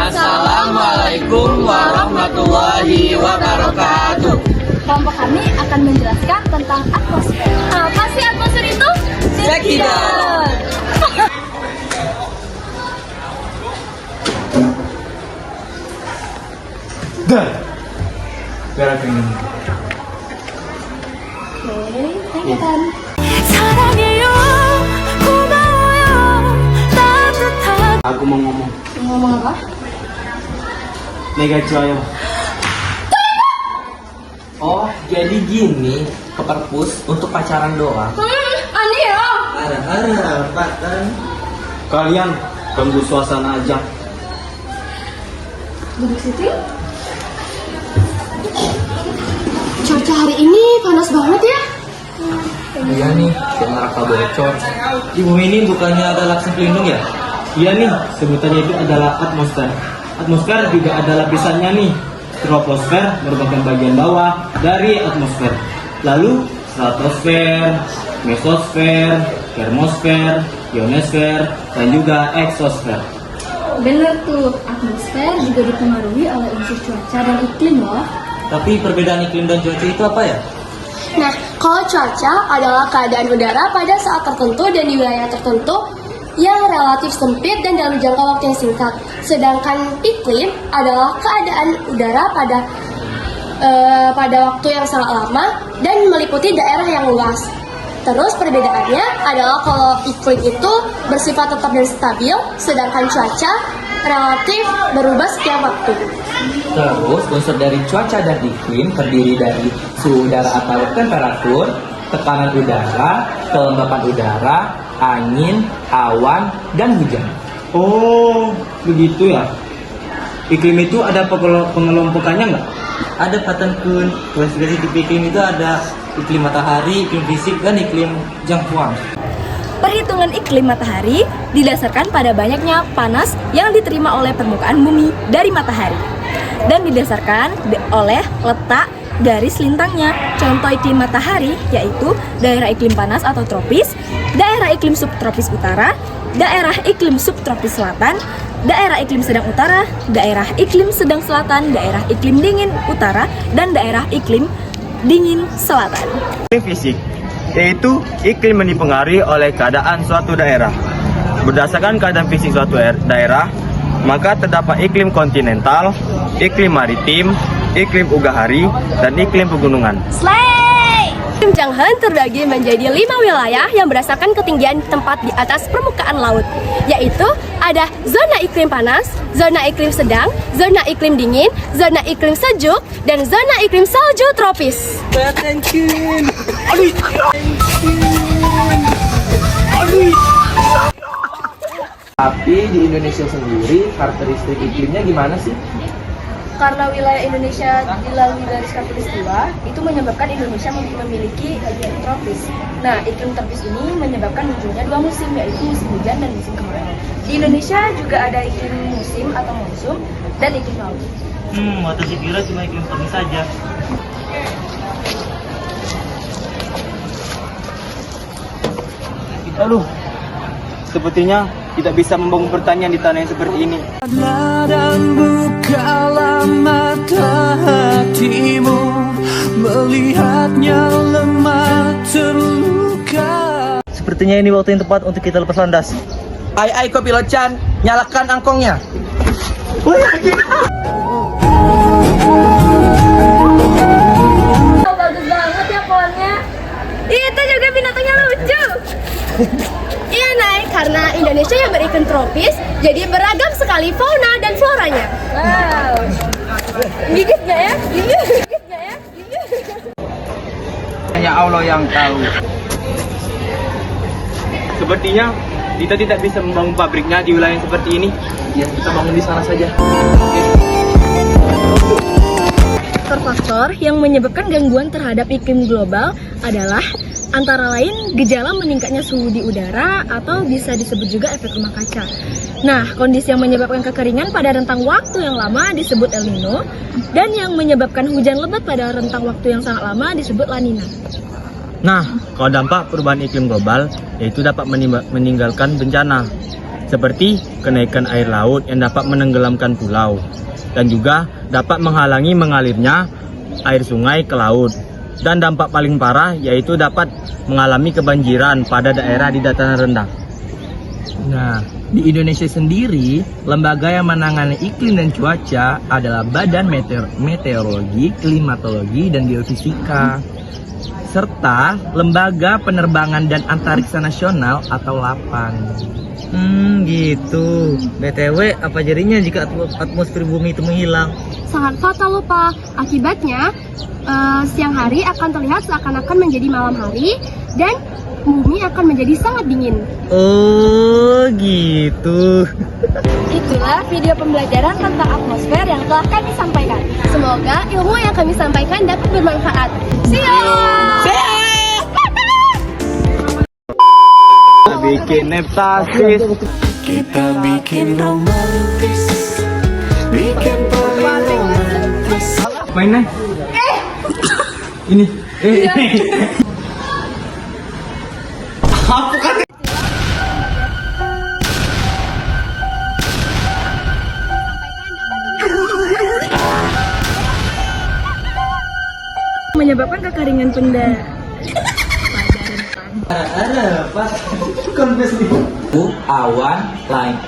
Assalamualaikum warahmatullahi wabarakatuh. Kelompok kami akan menjelaskan tentang atmosfer. Apa sih atmosfer itu? Check it out. Dah. Biar ini. Oke, thank you Tan. Aku mau ngomong. Ngomong apa? Mega Coyo. Oh, jadi gini ke perpus untuk pacaran doang. Aneh ya. Ada, Pak. Kalian ganggu suasana aja. Duduk situ. Cuaca hari ini panas banget ya. Iya nih, kayak neraka bocor. Di bumi ini bukannya ada lapisan pelindung ya? Iya nih, sebutannya itu adalah atmosfer. Atmosfer juga ada lapisannya nih. Troposfer merupakan bagian bawah dari atmosfer. Lalu stratosfer, mesosfer, termosfer, ionosfer, dan juga eksosfer. Bener tuh, atmosfer juga dipengaruhi oleh unsur cuaca dan iklim loh. Tapi perbedaan iklim dan cuaca itu apa ya? Nah, kalau cuaca adalah keadaan udara pada saat tertentu dan di wilayah tertentu yang relatif sempit dan dalam jangka waktu yang singkat. Sedangkan iklim adalah keadaan udara pada waktu yang sangat lama dan meliputi daerah yang luas. Terus perbedaannya adalah kalau iklim itu bersifat tetap dan stabil, sedangkan cuaca relatif berubah setiap waktu. Terus unsur dari cuaca dan iklim terdiri dari suhu udara atau temperatur, tekanan udara, kelembapan udara, angin, awan, dan hujan. Oh, begitu ya. Iklim itu ada pengelompokannya nggak? Ada patenkun, klasifikasi tipe iklim itu ada iklim matahari, iklim fisik, dan iklim jangkauan. Perhitungan iklim matahari didasarkan pada banyaknya panas yang diterima oleh permukaan bumi dari matahari dan didasarkan oleh letak garis lintangnya. Contoh iklim matahari yaitu daerah iklim panas atau tropis, daerah iklim subtropis utara, daerah iklim subtropis selatan, daerah iklim sedang utara, daerah iklim sedang selatan, daerah iklim dingin utara, dan daerah iklim dingin selatan. Iklim fisik yaitu iklim yang dipengaruhi oleh keadaan suatu daerah. Berdasarkan keadaan fisik suatu daerah, maka terdapat iklim kontinental, iklim maritim, iklim ugahari, dan iklim pegunungan. Slay! Iklim Changhan terbagi menjadi 5 wilayah yang berdasarkan ketinggian tempat di atas permukaan laut, yaitu ada zona iklim panas, zona iklim sedang, zona iklim dingin, zona iklim sejuk, dan zona iklim salju tropis. Tapi di Indonesia sendiri karakteristik iklimnya gimana sih? Karena wilayah Indonesia dilalui garis khatulistiwa, itu menyebabkan Indonesia memiliki iklim tropis. Nah, iklim tropis ini menyebabkan munculnya 2 musim, yaitu musim hujan dan musim kemarau. Di Indonesia juga ada iklim musim atau monsun dan iklim laut. Waktu saya kira cuma iklim tropis saja. Lalu, sepertinya tidak bisa membangun pertanian di tanah yang seperti ini. Dan bukalah mata hatimu, melihatnya lemah terluka. Sepertinya ini waktu yang tepat untuk kita lepas landas. Ai Kopilot Chan, nyalakan angkongnya. Bagus banget ya pohonnya. Itu juga binatangnya lucu. Iya Nay, karena Indonesia yang beriklim tropis, jadi beragam sekali fauna dan floranya. Wow. Gigit gak ya? Gigit gak ya? Hanya Allah yang tahu. Sepertinya kita tidak bisa membangun pabriknya di wilayah yang seperti ini. Ya, kita bangun di sana saja. Faktor-faktor yang menyebabkan gangguan terhadap iklim global adalah antara lain gejala meningkatnya suhu di udara atau bisa disebut juga efek rumah kaca. Nah, kondisi yang menyebabkan kekeringan pada rentang waktu yang lama disebut El Nino, dan yang menyebabkan hujan lebat pada rentang waktu yang sangat lama disebut La Nina. Nah, kalau dampak perubahan iklim global, yaitu dapat meninggalkan bencana. seperti kenaikan air laut yang dapat menenggelamkan pulau dan juga dapat menghalangi mengalirnya air sungai ke laut. Dan dampak paling parah yaitu dapat mengalami kebanjiran pada daerah di dataran rendah. Nah, di Indonesia sendiri, lembaga yang menangani iklim dan cuaca adalah Badan Meteorologi, Klimatologi, dan Geofisika, serta Lembaga Penerbangan dan Antariksa Nasional atau LAPAN. Gitu. BTW, apa jadinya jika atmosfer bumi itu menghilang? Sangat fatal lupa. Akibatnya, siang hari akan terlihat seakan-akan menjadi malam hari dan bumi akan menjadi sangat dingin. Oh, gitu. Itulah video pembelajaran tentang atmosfer yang telah kami sampaikan. Semoga ilmu yang kami sampaikan dapat bermanfaat. See you! Bikin neptasis. Kita bikin romantis, bikin party romantis. Mainnya? Ini. Menyebabkan kekeringan penda. Awan, langit.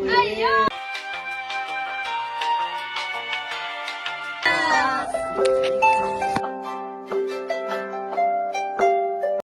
Ayo!